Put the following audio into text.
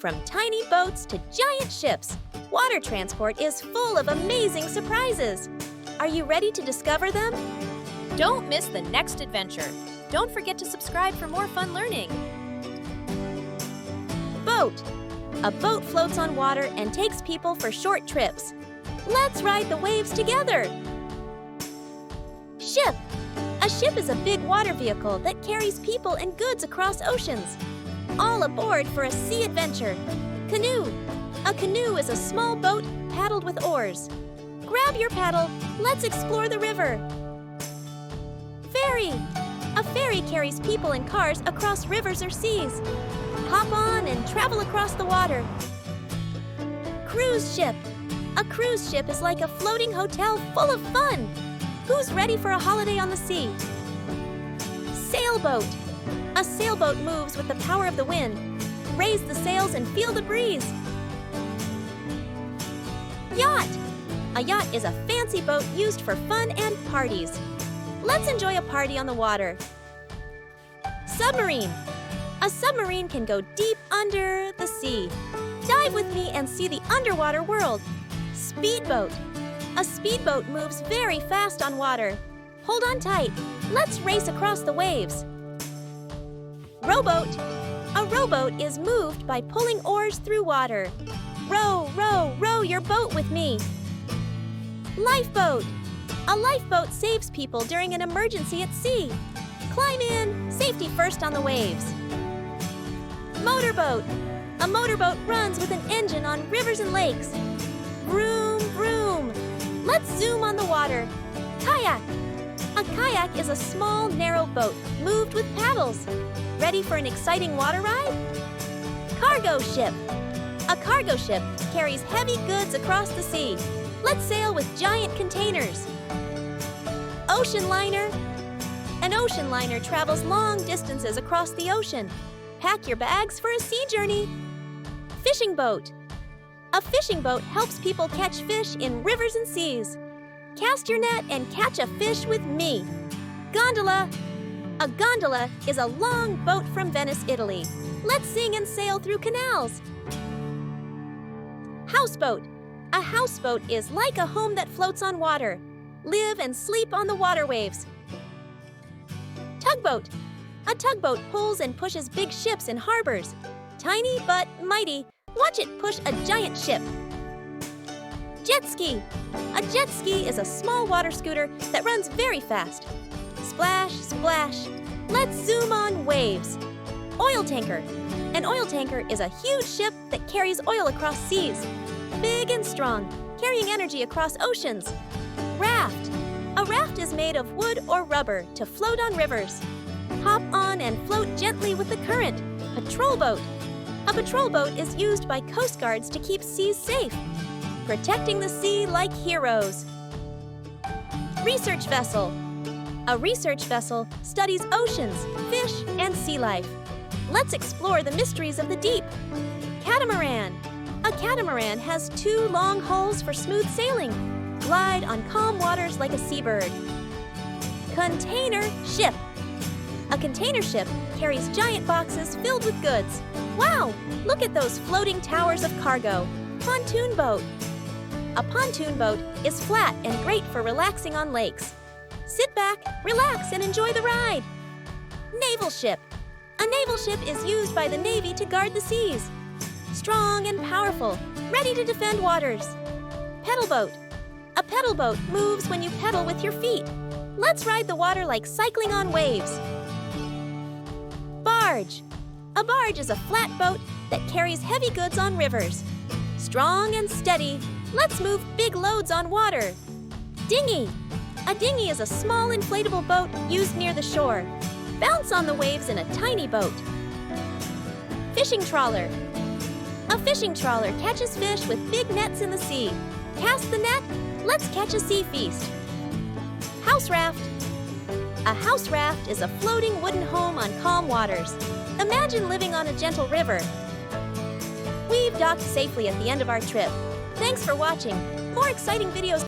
From tiny boats to giant ships, water transport is full of amazing surprises. Are you ready to discover them? Don't miss the next adventure. Don't forget to subscribe for more fun learning. Boat. A boat floats on water and takes people for short trips. Let's ride the waves together. Ship. A ship is a big water vehicle that carries people and goods across oceans. All aboard for a sea adventure. Canoe. A canoe is a small boat paddled with oars. Grab your paddle. Let's explore the river. Ferry. A ferry carries people and cars across rivers or seas. Hop on and travel across the water. Cruise ship. A cruise ship is like a floating hotel full of fun. Who's ready for a holiday on the sea? Sailboat. A sailboat moves with the power of the wind. Raise the sails and feel the breeze. Yacht. A yacht is a fancy boat used for fun and parties. Let's enjoy a party on the water. Submarine. A submarine can go deep under the sea. Dive with me and see the underwater world. Speedboat. A speedboat moves very fast on water. Hold on tight. Let's race across the waves. Rowboat. A rowboat is moved by pulling oars through water. Row, row, row your boat with me. Lifeboat. A lifeboat saves people during an emergency at sea. Climb in, safety first on the waves. Motorboat. A motorboat runs with an engine on rivers and lakes. Vroom, vroom. Let's zoom on the water. Kayak. A kayak is a small, narrow boat moved with paddles. Ready for an exciting water ride? Cargo ship. A cargo ship carries heavy goods across the sea. Let's sail with giant containers. Ocean liner. An ocean liner travels long distances across the ocean. Pack your bags for a sea journey. Fishing boat. A fishing boat helps people catch fish in rivers and seas. Cast your net and catch a fish with me. Gondola. A gondola is a long boat from Venice, Italy. Let's sing and sail through canals. Houseboat. A houseboat is like a home that floats on water. Live and sleep on the water waves. Tugboat. A tugboat pulls and pushes big ships in harbors. Tiny but mighty. Watch it push a giant ship. Jet ski. A jet ski is a small water scooter that runs very fast. Splash, splash. Let's zoom on waves. Oil tanker. An oil tanker is a huge ship that carries oil across seas. Big and strong, carrying energy across oceans. Raft. A raft is made of wood or rubber to float on rivers. Hop on and float gently with the current. Patrol boat. A patrol boat is used by coast guards to keep seas safe, protecting the sea like heroes. Research vessel. A research vessel studies oceans, fish, and sea life. Let's explore the mysteries of the deep. Catamaran. A catamaran has two long hulls for smooth sailing. Glide on calm waters like a seabird. Container ship. A container ship carries giant boxes filled with goods. Wow! Look at those floating towers of cargo. Pontoon boat. A pontoon boat is flat and great for relaxing on lakes. Sit back, relax, and enjoy the ride. Naval ship. A naval ship is used by the Navy to guard the seas. Strong and powerful, ready to defend waters. Pedal boat. A pedal boat moves when you pedal with your feet. Let's ride the water like cycling on waves. Barge. A barge is a flat boat that carries heavy goods on rivers. Strong and steady, let's move big loads on water. Dinghy. A dinghy is a small inflatable boat used near the shore. Bounce on the waves in a tiny boat. Fishing trawler. A fishing trawler catches fish with big nets in the sea. Cast the net, let's catch a sea feast. House raft. A house raft is a floating wooden home on calm waters. Imagine living on a gentle river. We've docked safely at the end of our trip. Thanks for watching. More exciting videos